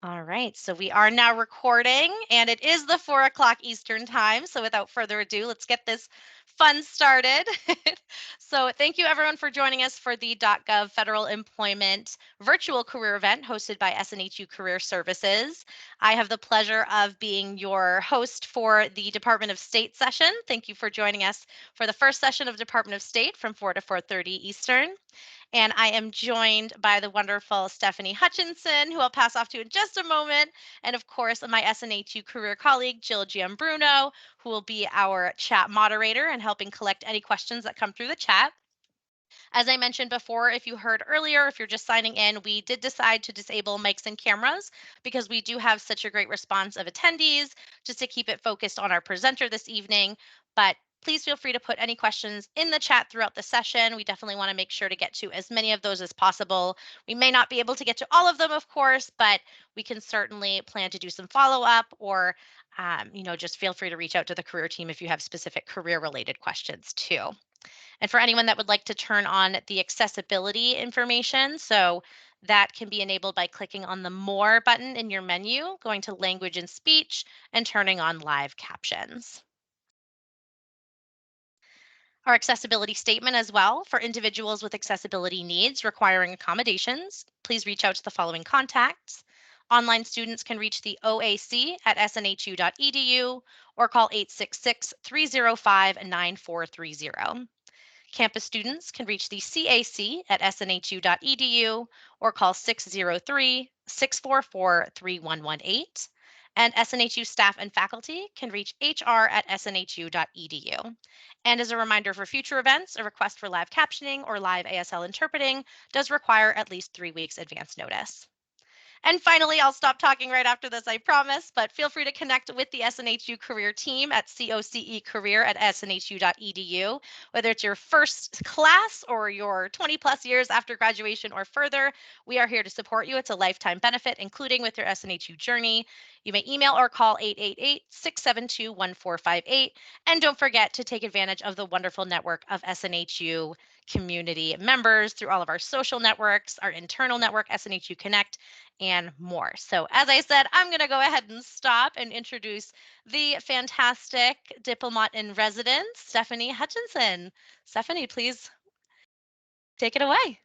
All right, so we are now recording and it is the 4 o'clock Eastern time. So without further ado, let's get this fun started. So thank you everyone for joining us for the .gov Federal Employment virtual career event hosted by SNHU Career Services. I have the pleasure of being your host for the Department of State session. Thank you for joining us for the first session of Department of State from 4 to 4:30 Eastern. And I am joined by the wonderful Stephanie Hutchinson, who I'll pass off to in just a moment. And of course, my SNHU career colleague, Jill Giambruno, who will be our chat moderator and helping collect any questions that come through the chat. As I mentioned before, if you heard earlier, if you're just signing in, we did decide to disable mics and cameras because we do have such a great response of attendees just to keep it focused on our presenter this evening. But please feel free to put any questions in the chat throughout the session. We definitely want to make sure to get to as many of those as possible. We may not be able to get to all of them, of course, but we can certainly plan to do some follow-up or just feel free to reach out to the career team if you have specific career-related questions too. And for anyone that would like to turn on the accessibility information, so that can be enabled by clicking on the More button in your menu, going to Language and Speech, and turning on live captions. Our accessibility statement as well for individuals with accessibility needs requiring accommodations, please reach out to the following contacts. Online students can reach the OAC at snhu.edu or call 866-305-9430. Campus students can reach the CAC at snhu.edu or call 603-644-3118. And SNHU staff and faculty can reach HR at snhu.edu. And as a reminder for future events, a request for live captioning or live ASL interpreting does require at least 3 weeks advance notice. And finally, I'll stop talking right after this, I promise, but feel free to connect with the SNHU career team at cocecareer@snhu.edu. Whether it's your first class or your 20 plus years after graduation or further, we are here to support you. It's a lifetime benefit, including with your SNHU journey. You may email or call 888-672-1458. And don't forget to take advantage of the wonderful network of SNHU community members through all of our social networks, our internal network, SNHU Connect, and more. So as I said, I'm going to go ahead and stop and introduce the fantastic diplomat in residence, Stephanie Hutchinson. Stephanie, please take it away.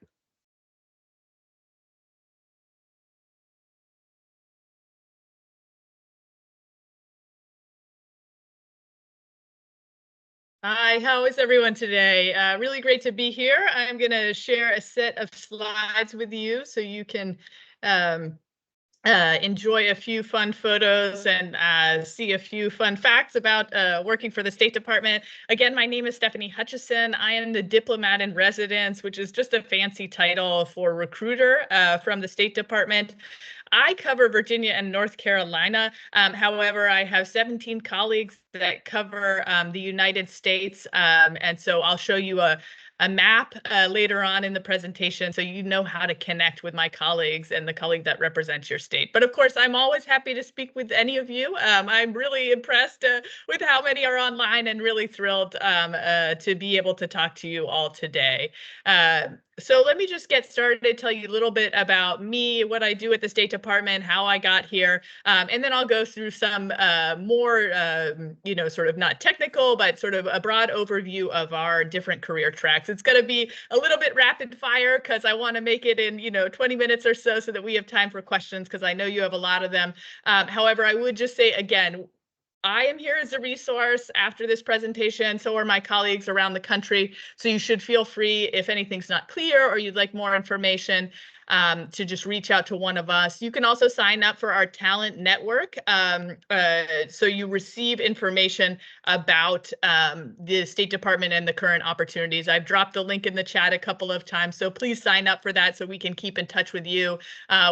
Hi, how is everyone today? Really great to be here. I'm going to share a set of slides with you so you can enjoy a few fun photos and see a few fun facts about working for the State Department. Again, my name is Stephanie Hutchison. I am the diplomat in residence, which is just a fancy title for recruiter from the State Department. I cover Virginia and North Carolina. However, I have 17 colleagues that cover the United States. And so I'll show you a map later on in the presentation so you know how to connect with my colleagues and the colleague that represents your state. But of course, I'm always happy to speak with any of you. I'm really impressed with how many are online and really thrilled to be able to talk to you all today. So let me just get started, tell you a little bit about me, what I do at the State Department, how I got here, and then I'll go through some more, sort of not technical, but sort of a broad overview of our different career tracks. It's going to be a little bit rapid fire because I want to make it in, 20 minutes or so that we have time for questions because I know you have a lot of them. However, I would just say, again, I am here as a resource after this presentation. So are my colleagues around the country. So you should feel free if anything's not clear or you'd like more information to just reach out to one of us. You can also sign up for our talent network. So you receive information about the State Department and the current opportunities. I've dropped the link in the chat a couple of times. So please sign up for that so we can keep in touch with you.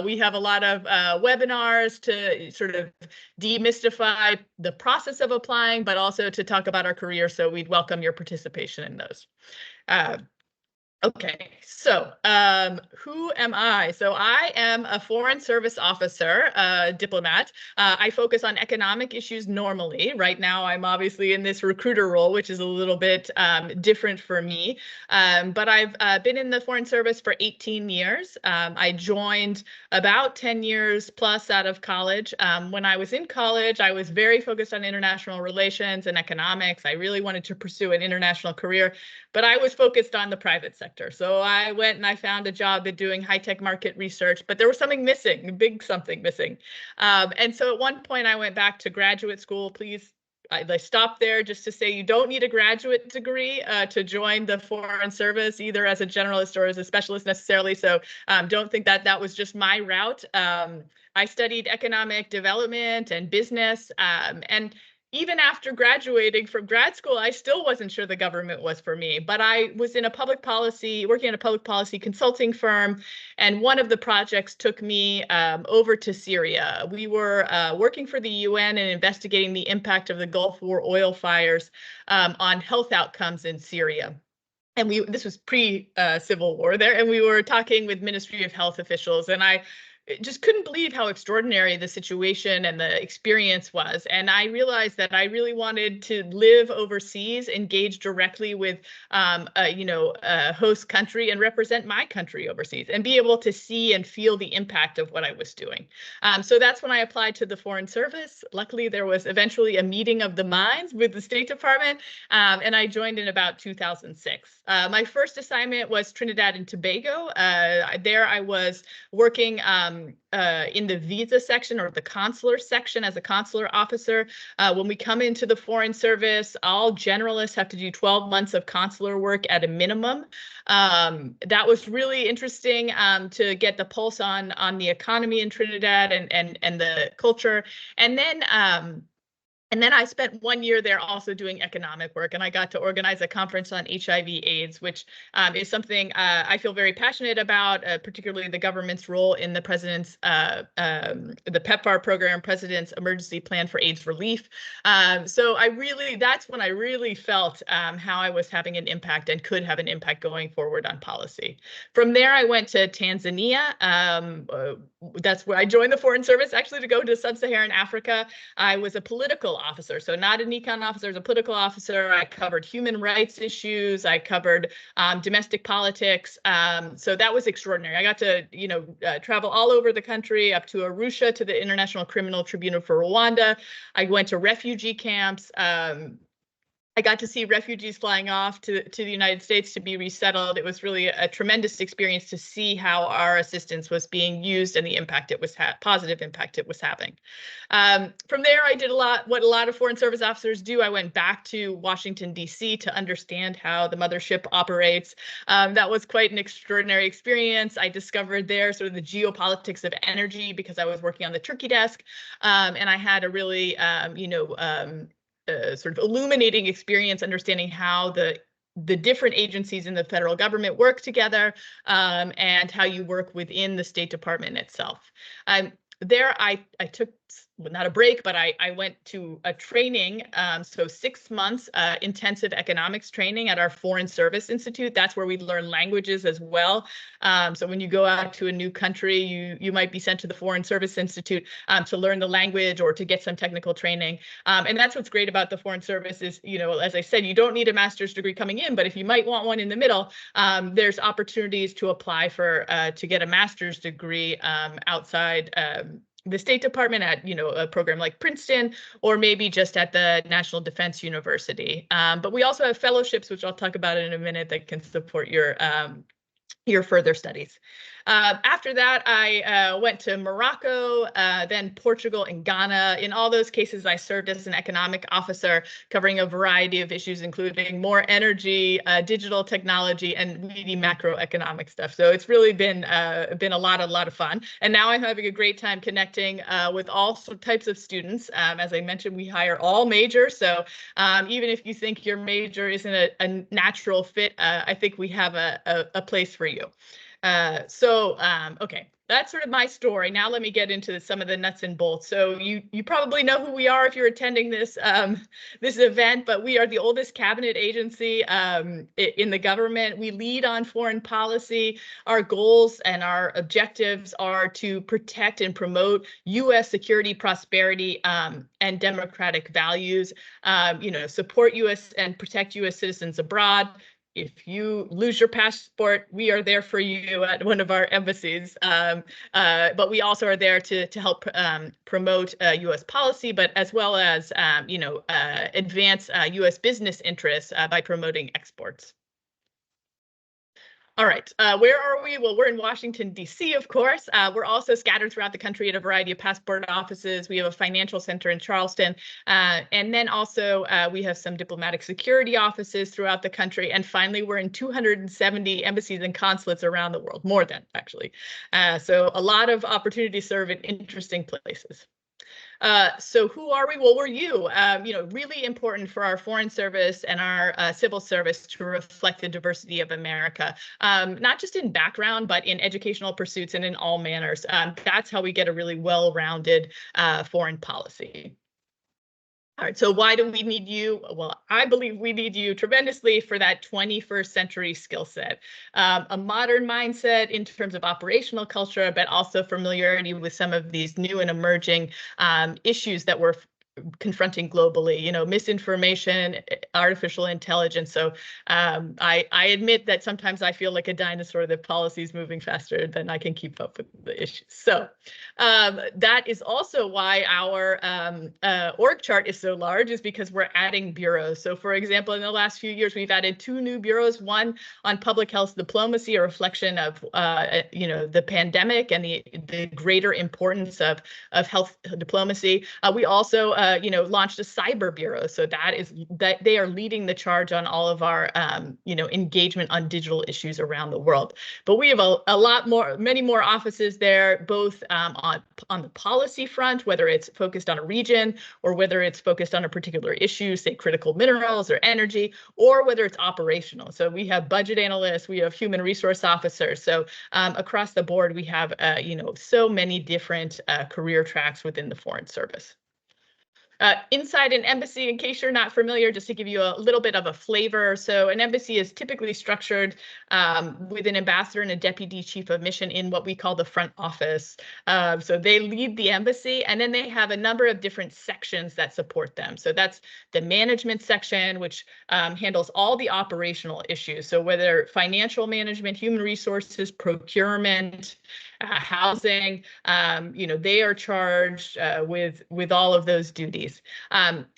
We have a lot of webinars to sort of demystify the process of applying, but also to talk about our career. So we'd welcome your participation in those. Okay, so who am I? So I am a Foreign Service officer, diplomat. I focus on economic issues normally. Right now, I'm obviously in this recruiter role, which is a little bit different for me. But I've been in the Foreign Service for 18 years. I joined about 10 years plus out of college. When I was in college, I was very focused on international relations and economics. I really wanted to pursue an international career, but I was focused on the private sector. So I went and I found a job at doing high-tech market research, but there was something missing, a big something missing. And so at one point I went back to graduate school. Please, I stopped there just to say you don't need a graduate degree to join the Foreign Service, either as a generalist or as a specialist necessarily. So don't think that that was just my route. I studied economic development and business, and even after graduating from grad school, I still wasn't sure the government was for me. But I was in a public policy, working in a public policy consulting firm, and one of the projects took me over to Syria. We were working for the UN and investigating the impact of the Gulf War oil fires on health outcomes in Syria. And this was pre-Civil War there, and we were talking with Ministry of Health officials, and I just couldn't believe how extraordinary the situation and the experience was. And I realized that I really wanted to live overseas, engage directly with, a host country and represent my country overseas and be able to see and feel the impact of what I was doing. So that's when I applied to the Foreign Service. Luckily, there was eventually a meeting of the minds with the State Department, and I joined in about 2006. My first assignment was Trinidad and Tobago. There I was working in the visa section or the consular section as a consular officer. When we come into the Foreign Service, all generalists have to do 12 months of consular work at a minimum. That was really interesting to get the pulse on the economy in Trinidad and the culture. And then I spent 1 year there also doing economic work, and I got to organize a conference on HIV/AIDS, which is something I feel very passionate about, particularly the government's role in the president's, the PEPFAR program, President's Emergency Plan for AIDS Relief. So that's when I really felt how I was having an impact and could have an impact going forward on policy. From there, I went to Tanzania. That's where I joined the Foreign Service, actually, to go to Sub-Saharan Africa. I was a political officer, so not an econ officer, as a political officer. I covered human rights issues. I covered domestic politics. So that was extraordinary. I got to, travel all over the country, up to Arusha, to the International Criminal Tribunal for Rwanda. I went to refugee camps. I got to see refugees flying off to the United States to be resettled. It was really a tremendous experience to see how our assistance was being used and the impact it was positive impact it was having. From there, I did what a lot of Foreign Service officers do. I went back to Washington, D.C. to understand how the mothership operates. That was quite an extraordinary experience. I discovered there sort of the geopolitics of energy because I was working on the Turkey desk, and I had a really, sort of illuminating experience understanding how the different agencies in the federal government work together, and how you work within the State Department itself. There I took, not a break, but I went to a training, so 6 months intensive economics training at our Foreign Service Institute. That's where we learn languages as well. So when you go out to a new country, you might be sent to the Foreign Service Institute to learn the language or to get some technical training. And that's what's great about the Foreign Service is, as I said, you don't need a master's degree coming in, but if you might want one in the middle, there's opportunities to apply for to get a master's degree outside the State Department at, a program like Princeton, or maybe just at the National Defense University. But we also have fellowships, which I'll talk about in a minute, that can support your further studies. After that, I went to Morocco, then Portugal and Ghana. In all those cases, I served as an economic officer covering a variety of issues, including more energy, digital technology, and really macroeconomic stuff. So it's really been a lot of fun. And now I'm having a great time connecting with all types of students. As I mentioned, we hire all majors. So even if you think your major isn't a natural fit, I think we have a place for you. Okay, that's sort of my story. Now let me get into some of the nuts and bolts. So you probably know who we are if you're attending this this event, but we are the oldest cabinet agency in the government. We lead on foreign policy. Our goals and our objectives are to protect and promote U.S. security, prosperity, and democratic values. Support U.S. and protect U.S. citizens abroad. If you lose your passport, we are there for you at one of our embassies. But we also are there to help promote U.S. policy, but as well as advance U.S. business interests by promoting exports. All right, where are we? Well, we're in Washington, D.C., of course. We're also scattered throughout the country at a variety of passport offices. We have a financial center in Charleston. And then also we have some diplomatic security offices throughout the country. And finally, we're in 270 embassies and consulates around the world, more than actually. So a lot of opportunity to serve in interesting places. So who are we? Well, we're you. Really important for our foreign service and our civil service to reflect the diversity of America, not just in background, but in educational pursuits and in all manners. That's how we get a really well-rounded foreign policy. All right, so why do we need you? Well, I believe we need you tremendously for that 21st century skill set, a modern mindset in terms of operational culture, but also familiarity with some of these new and emerging issues that we're confronting globally, misinformation, artificial intelligence. So I admit that sometimes I feel like a dinosaur, that policy is moving faster than I can keep up with the issues. So that is also why our org chart is so large, is because we're adding bureaus. So for example, in the last few years, we've added 2 new bureaus, one on public health diplomacy, a reflection of the pandemic and the greater importance of health diplomacy. We also launched a cyber bureau. So that they are leading the charge on all of our, engagement on digital issues around the world. But we have many more offices there, both on the policy front, whether it's focused on a region or whether it's focused on a particular issue, say critical minerals or energy, or whether it's operational. So we have budget analysts, we have human resource officers. So across the board, we have, so many different career tracks within the Foreign Service. Inside an embassy, in case you're not familiar, just to give you a little bit of a flavor. So an embassy is typically structured with an ambassador and a deputy chief of mission in what we call the front office. So they lead the embassy, and then they have a number of different sections that support them. So that's the management section, which handles all the operational issues. So whether financial management, human resources, procurement, housing, they are charged with all of those duties.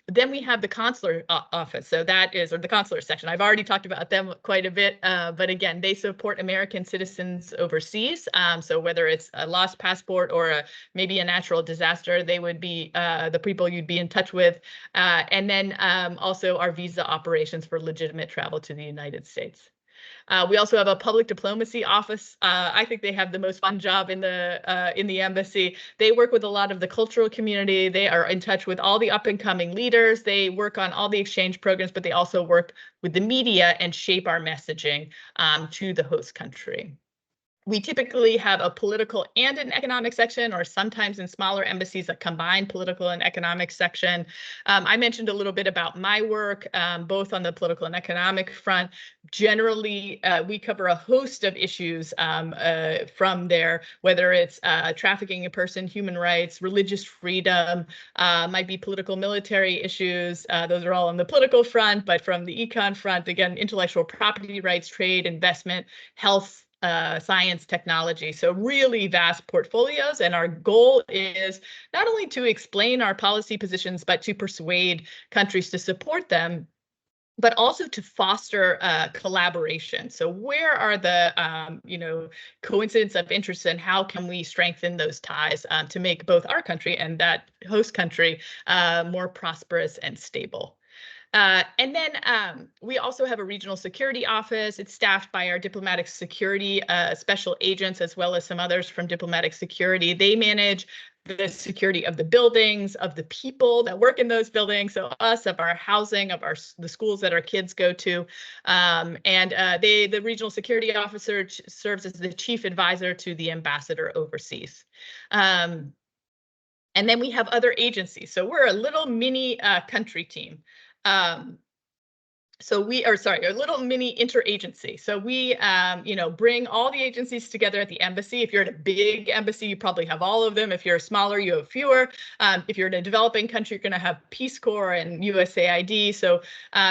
Then we have the consular office. So that is, or the consular section. I've already talked about them quite a bit, but again, they support American citizens overseas. So whether it's a lost passport or maybe a natural disaster, they would be the people you'd be in touch with. And then also our visa operations for legitimate travel to the United States. We also have a public diplomacy office. I think they have the most fun job in the embassy. They work with a lot of the cultural community. They are in touch with all the up and coming leaders. They work on all the exchange programs, but they also work with the media and shape our messaging to the host country. We typically have a political and an economic section, or sometimes in smaller embassies a combined political and economic section. I mentioned a little bit about my work, both on the political and economic front. Generally, we cover a host of issues from there, whether it's trafficking in person, human rights, religious freedom, might be political military issues. Those are all on the political front, but from the econ front, again, intellectual property rights, trade, investment, health, science, technology. So really vast portfolios. And our goal is not only to explain our policy positions, but to persuade countries to support them, but also to foster collaboration. So where are the coincidence of interest, and how can we strengthen those ties to make both our country and that host country more prosperous and stable? And then we also have a regional security office. It's staffed by our diplomatic security special agents, as well as some others from diplomatic security. They manage the security of the buildings, of the people that work in those buildings, so us, of our housing, of the schools that our kids go to. The regional security officer serves as the chief advisor to the ambassador overseas. And then we have other agencies. So we're a little mini country team. A little mini interagency. So we, bring all the agencies together at the embassy. If you're at a big embassy, you probably have all of them. If you're smaller, you have fewer. If you're in a developing country, you're going to have Peace Corps and USAID. So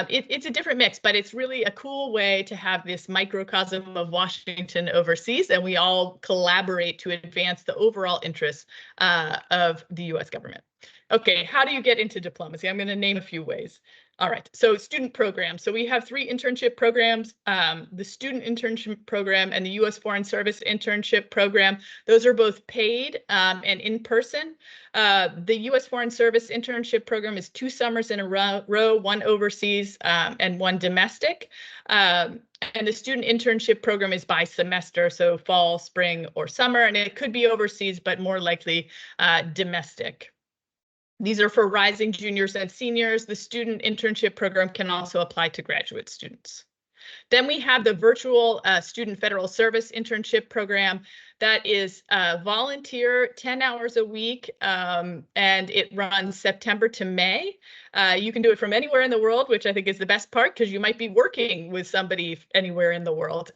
it's a different mix, but it's really a cool way to have this microcosm of Washington overseas, and we all collaborate to advance the overall interests of the U.S. government. Okay, how do you get into diplomacy? I'm going to name a few ways. All right, so student programs. So we have 3 internship programs, the student internship program and the U.S. Foreign Service internship program. Those are both paid and in person. The U.S. Foreign Service internship program is 2 summers in a row, 1 overseas and 1 domestic. And the student internship program is by semester, so fall, spring, or summer, and it could be overseas, but more likely domestic. These are for rising juniors and seniors. The student internship program can also apply to graduate students. Then we have the virtual student federal service internship program. That is volunteer, 10 hours a week, and it runs September to May. You can do it from anywhere in the world, which I think is the best part, because you might be working with somebody anywhere in the world.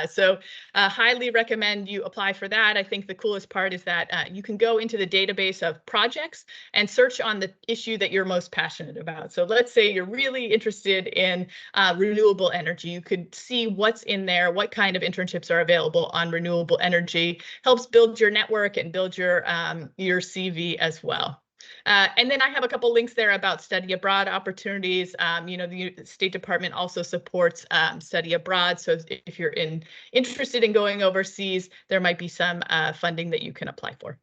So highly recommend you apply for that. I think the coolest part is that you can go into the database of projects and search on the issue that you're most passionate about. So let's say you're really interested in renewable energy. You could see what's in there, what kind of internships are available on renewable energy. Helps build your network and build your CV as well. And then I have a couple links there about study abroad opportunities. The State Department also supports study abroad. So if you're interested in going overseas, there might be some funding that you can apply for.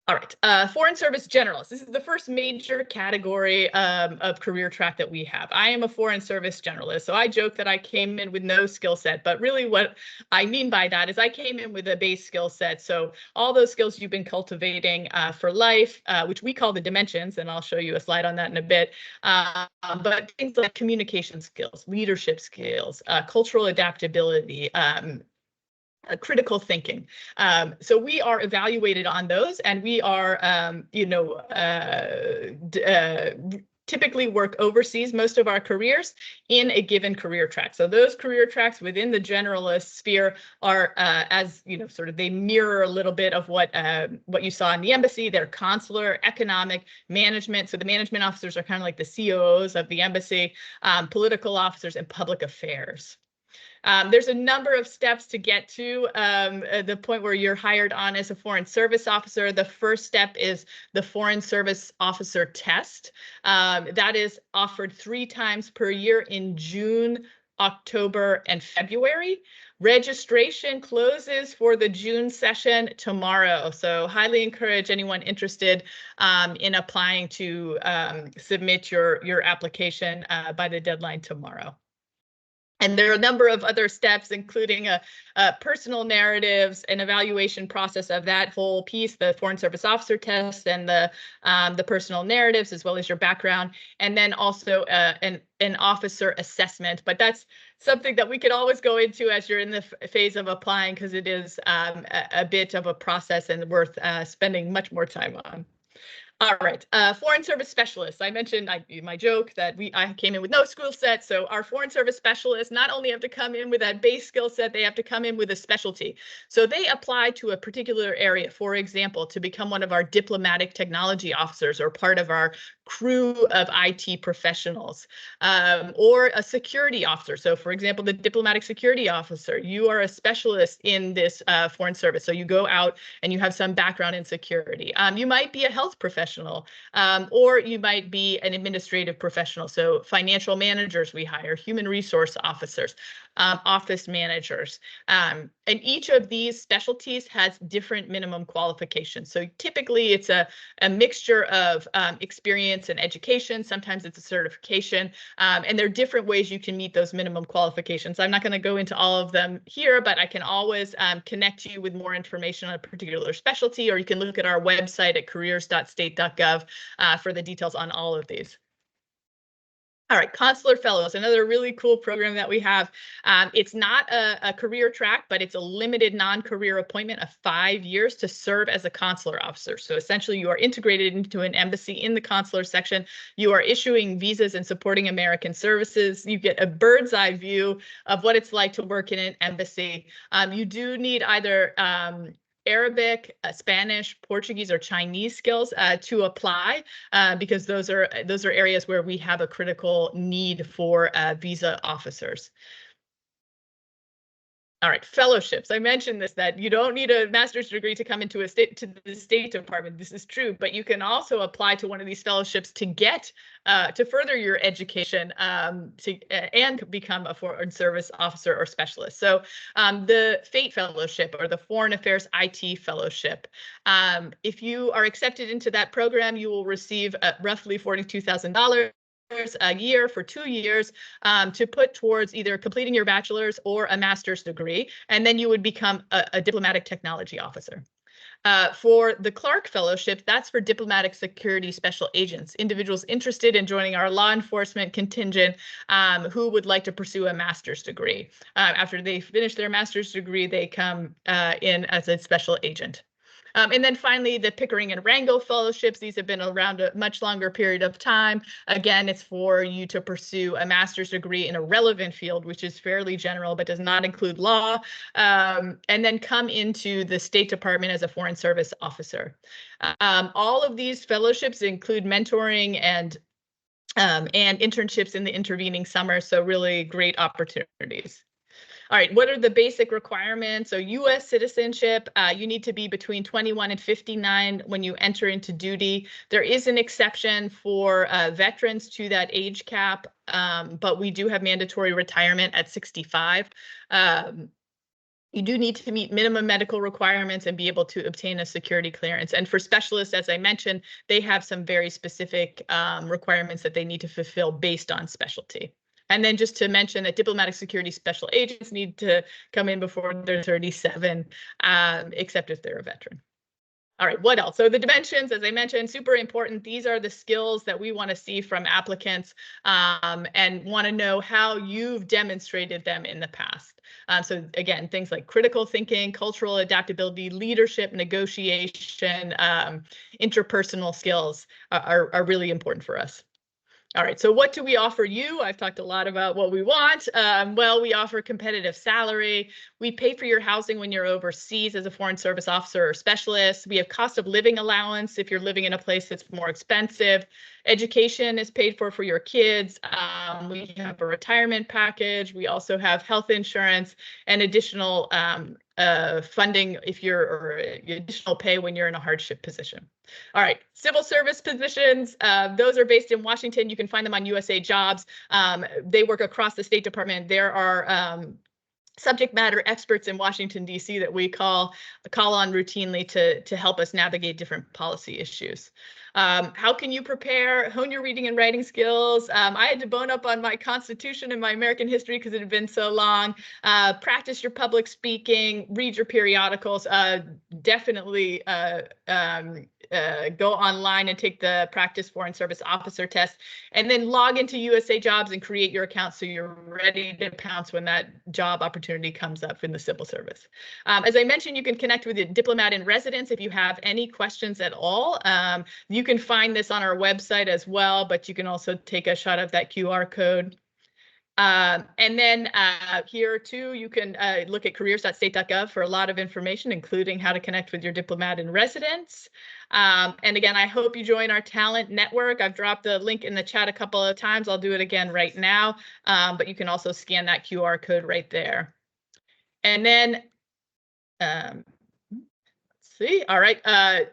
All right, Foreign Service Generalist. This is the first major category of career track that we have. I am a Foreign Service Generalist, so I joke that I came in with no skill set, but really what I mean by that is I came in with a base skill set. So all those skills you've been cultivating for life, which we call the dimensions, and I'll show you a slide on that in a bit, but things like communication skills, leadership skills, cultural adaptability, critical thinking. So we are evaluated on those, and we are, typically work overseas most of our careers in a given career track. So those career tracks within the generalist sphere are, they mirror a little bit of what you saw in the embassy. They're consular, economic, management. So the management officers are kind of like the COOs of the embassy, political officers, and public affairs. There's a number of steps to get to the point where you're hired on as a Foreign Service Officer. The first step is the Foreign Service Officer Test. That is offered 3 times per year in June, October, and February. Registration closes for the June session tomorrow. So highly encourage anyone interested in applying to submit your application by the deadline tomorrow. And there are a number of other steps, including a personal narratives, an evaluation process of that whole piece, the Foreign Service Officer Test, and the personal narratives, as well as your background, and then also an officer assessment. But that's something that we could always go into as you're in the phase of applying, because it is a bit of a process and worth spending much more time on. All right, Foreign Service Specialists. I mentioned my joke that I came in with no skill set. So our Foreign Service Specialists not only have to come in with that base skill set, they have to come in with a specialty. So they apply to a particular area, for example, to become one of our diplomatic technology officers or part of our crew of IT professionals, or a security officer. So for example, the diplomatic security officer, you are a specialist in this foreign service. So you go out and you have some background in security. You might be a health professional, or you might be an administrative professional. So financial managers we hire, human resource officers. office managers. And each of these specialties has different minimum qualifications. So typically it's a mixture of experience and education. Sometimes it's a certification. And there are different ways you can meet those minimum qualifications. I'm not going to go into all of them here, but I can always connect you with more information on a particular specialty, or you can look at our website at careers.state.gov for the details on all of these. All right, Consular Fellows, another really cool program that we have. It's not a career track, but it's a limited non-career appointment of 5 years to serve as a consular officer. So essentially, you are integrated into an embassy in the consular section. You are issuing visas and supporting American services. You get a bird's eye view of what it's like to work in an embassy. You do need either Arabic, Spanish, Portuguese, or Chinese skills to apply because those are areas where we have a critical need for visa officers. All right, fellowships. I mentioned this, that you don't need a master's degree to come into the State Department. This is true, but you can also apply to one of these fellowships to get to further your education and become a foreign service officer or specialist. So the FATE Fellowship, or the Foreign Affairs IT Fellowship. If you are accepted into that program, you will receive roughly $42,000 a year for 2 years to put towards either completing your bachelor's or a master's degree, and then you would become a diplomatic technology officer. For the Clark Fellowship, that's for diplomatic security special agents, individuals interested in joining our law enforcement contingent who would like to pursue a master's degree. After they finish their master's degree, they come in as a special agent. And then finally, the Pickering and Rangel Fellowships. These have been around a much longer period of time. Again, it's for you to pursue a master's degree in a relevant field, which is fairly general, but does not include law, and then come into the State Department as a Foreign Service officer. All of these fellowships include mentoring and internships in the intervening summer, so really great opportunities. All right, what are the basic requirements? So U.S. citizenship, you need to be between 21 and 59 when you enter into duty. There is an exception for veterans to that age cap, but we do have mandatory retirement at 65. You do need to meet minimum medical requirements and be able to obtain a security clearance. And for specialists, as I mentioned, they have some very specific requirements that they need to fulfill based on specialty. And then just to mention that diplomatic security special agents need to come in before they're 37, except if they're a veteran. All right, what else? So the dimensions, as I mentioned, super important. These are the skills that we want to see from applicants and want to know how you've demonstrated them in the past. So again, things like critical thinking, cultural adaptability, leadership, negotiation, interpersonal skills are really important for us. All right, so what do we offer you? I've talked a lot about what we want. Well, we offer competitive salary. We pay for your housing when you're overseas as a foreign service officer or specialist. We have cost of living allowance if you're living in a place that's more expensive. Education is paid for your kids. We have a retirement package. We also have health insurance and additional funding if or additional pay when you're in a hardship position. All right, civil service positions, those are based in Washington. You can find them on USA Jobs. They work across the State Department. There are subject matter experts in Washington, D.C. that we call on routinely to help us navigate different policy issues. How can you prepare, hone your reading and writing skills? I had to bone up on my Constitution and my American history because it had been so long. Practice your public speaking, read your periodicals, definitely go online and take the practice foreign service officer test, and then log into USA Jobs and create your account so you're ready to pounce when that job opportunity comes up in the civil service. As I mentioned, you can connect with the diplomat in residence if you have any questions at all. You can find this on our website as well, but you can also take a shot of that QR code. And then here too, you can look at careers.state.gov for a lot of information, including how to connect with your diplomat in residence. And again, I hope you join our talent network. I've dropped the link in the chat a couple of times. I'll do it again right now, but you can also scan that QR code right there. And then, see, all right,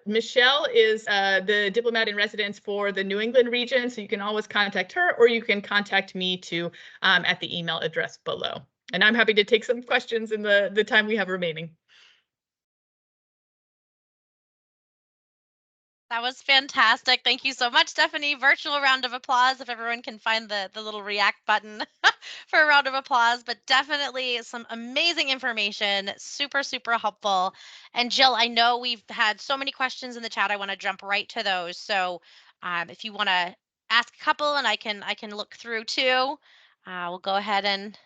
Michelle is the diplomat in residence for the New England region, so you can always contact her, or you can contact me too at the email address below. And I'm happy to take some questions in the time we have remaining. That was fantastic. Thank you so much, Stephanie. Virtual round of applause if everyone can find the little react button for a round of applause, but definitely some amazing information, super, super helpful. And Jill, I know we've had so many questions in the chat. I want to jump right to those. So if you want to ask a couple and I can look through too, we'll go ahead and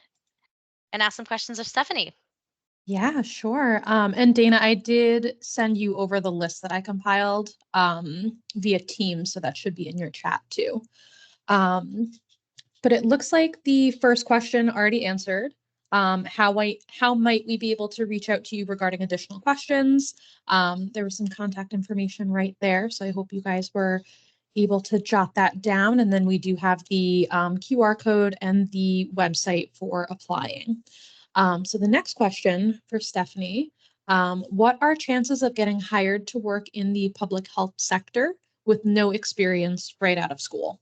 ask some questions of Stephanie. Yeah, sure. And Dana, I did send you over the list that I compiled via Teams, so that should be in your chat too. But it looks like the first question already answered. How might we be able to reach out to you regarding additional questions? There was some contact information right there, so I hope you guys were able to jot that down. And then we do have the QR code and the website for applying. So the next question for Stephanie, what are chances of getting hired to work in the public health sector with no experience right out of school?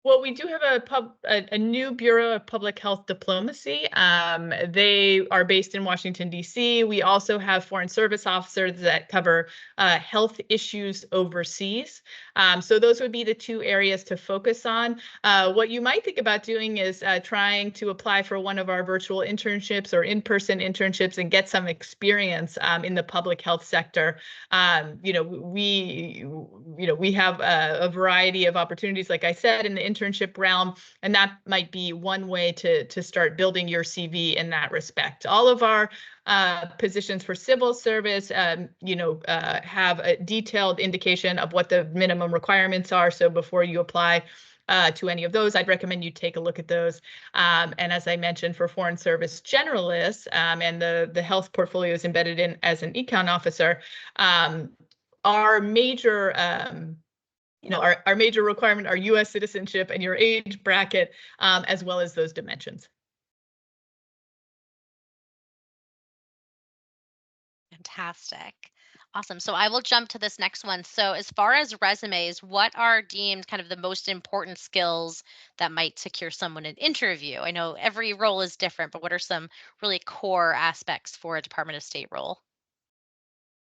Well, we do have a new Bureau of Public Health Diplomacy. They are based in Washington, D.C. We also have Foreign Service officers that cover health issues overseas. So those would be the two areas to focus on. What you might think about doing is trying to apply for one of our virtual internships or in-person internships and get some experience in the public health sector. We have a variety of opportunities, like I said, in the internship realm, and that might be one way to start building your CV in that respect. All of our positions for civil service, have a detailed indication of what the minimum requirements are. So before you apply to any of those, I'd recommend you take a look at those. And as I mentioned, for foreign service generalists and the health portfolio is embedded in as an econ officer, our major our major requirement are U.S. citizenship and your age bracket, as well as those dimensions. Fantastic. Awesome. So I will jump to this next one. So as far as resumes, what are deemed kind of the most important skills that might secure someone an interview? I know every role is different, but what are some really core aspects for a Department of State role?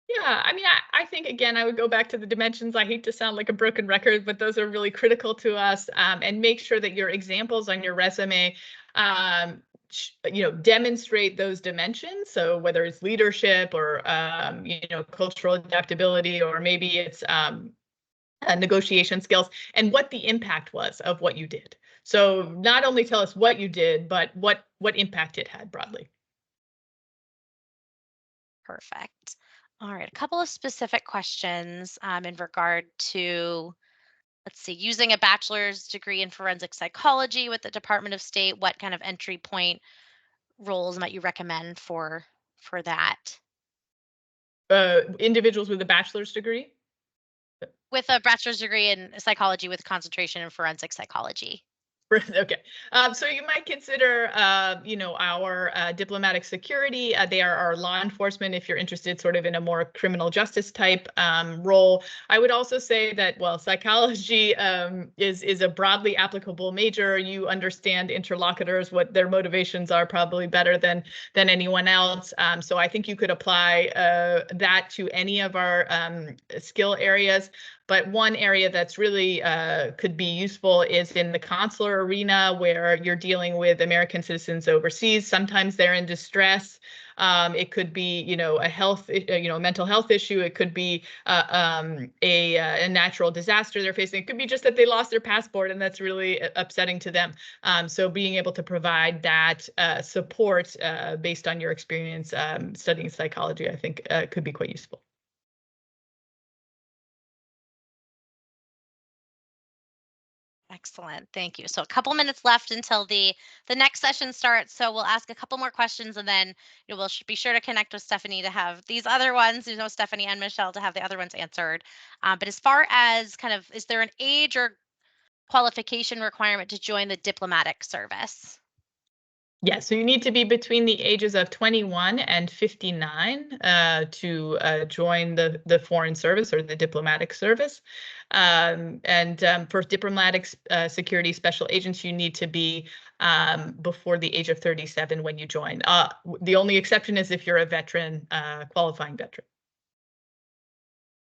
Yeah, I mean, I think, again, I would go back to the dimensions. I hate to sound like a broken record, but those are really critical to us. And make sure that your examples on your resume, demonstrate those dimensions. So whether it's leadership or, cultural adaptability, or maybe it's negotiation skills, and what the impact was of what you did. So not only tell us what you did, but what impact it had broadly. Perfect. All right, a couple of specific questions in regard to, let's see, using a bachelor's degree in forensic psychology with the Department of State. What kind of entry point roles might you recommend for that? Individuals with a bachelor's degree? With a bachelor's degree in psychology with concentration in forensic psychology. Okay. So you might consider, our diplomatic security. They are our law enforcement if you're interested sort of in a more criminal justice type role. I would also say that, well, psychology is a broadly applicable major. You understand interlocutors, what their motivations are, probably better than anyone else. So I think you could apply that to any of our skill areas. But one area that's really could be useful is in the consular arena, where you're dealing with American citizens overseas. Sometimes they're in distress. It could be, a health, mental health issue. It could be a natural disaster they're facing. It could be just that they lost their passport, and that's really upsetting to them. So being able to provide that support based on your experience studying psychology, I think could be quite useful. Excellent. Thank you. So a couple minutes left until the next session starts. So we'll ask a couple more questions, and then we'll be sure to connect with Stephanie to have these other ones, Stephanie and Michelle, to have the other ones answered. But as far as kind of, is there an age or qualification requirement to join the diplomatic service? Yeah, so you need to be between the ages of 21 and 59 to join the foreign service or the diplomatic service. For diplomatic security special agents, you need to be before the age of 37 when you join. The only exception is if you're a veteran, qualifying veteran.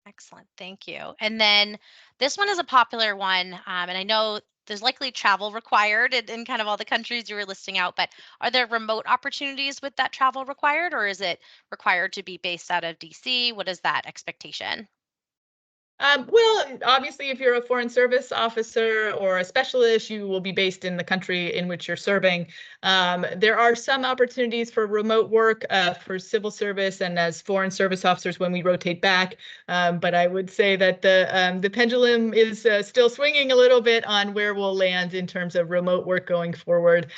Excellent. Thank you. And then this one is a popular one. And I know there's likely travel required in kind of all the countries you were listing out, but are there remote opportunities with that travel required, or is it required to be based out of DC? What is that expectation? Well, obviously, if you're a foreign service officer or a specialist, you will be based in the country in which you're serving. There are some opportunities for remote work for civil service and as foreign service officers when we rotate back. But I would say that the pendulum is still swinging a little bit on where we'll land in terms of remote work going forward.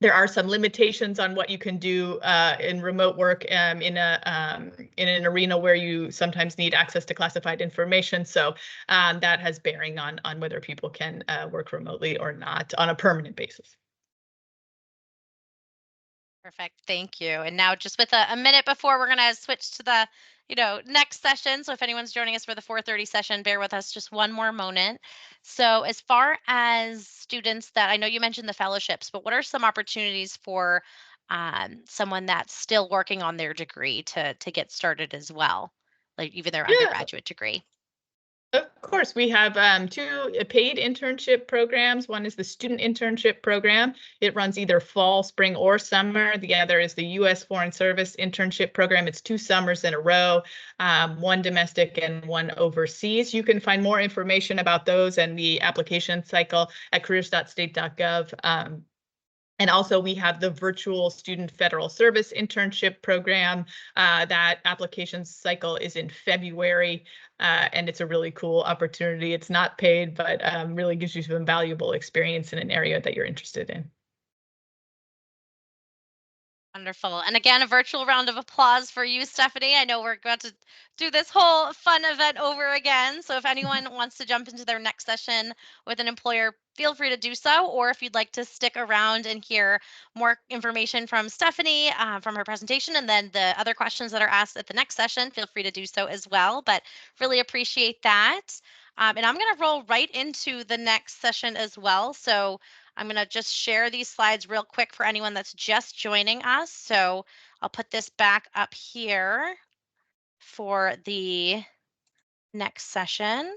There are some limitations on what you can do in remote work in an arena where you sometimes need access to classified information. So that has bearing on whether people can work remotely or not on a permanent basis. Perfect. Thank you. And now just with a minute before we're going to switch to the next session. So if anyone's joining us for the 4:30 session, bear with us just one more moment. So as far as students that I know you mentioned the fellowships, but what are some opportunities for someone that's still working on their degree to get started as well, like even their undergraduate degree? Of course, we have two paid internship programs. One is the student internship program. It runs either fall, spring, or summer. The other is the U.S. Foreign Service internship program. It's 2 summers in a row, one domestic and one overseas. You can find more information about those and the application cycle at careers.state.gov. And also we have the virtual student federal service internship program. That application cycle is in February, and it's a really cool opportunity. It's not paid, but really gives you some valuable experience in an area that you're interested in. Wonderful. And again, a virtual round of applause for you, Stephanie. I know we're about to do this whole fun event over again. So if anyone wants to jump into their next session with an employer, feel free to do so. Or if you'd like to stick around and hear more information from Stephanie from her presentation, and then the other questions that are asked at the next session, feel free to do so as well. But really appreciate that. And I'm going to roll right into the next session as well. So I'm going to just share these slides real quick for anyone that's just joining us. So I'll put this back up here for the next session.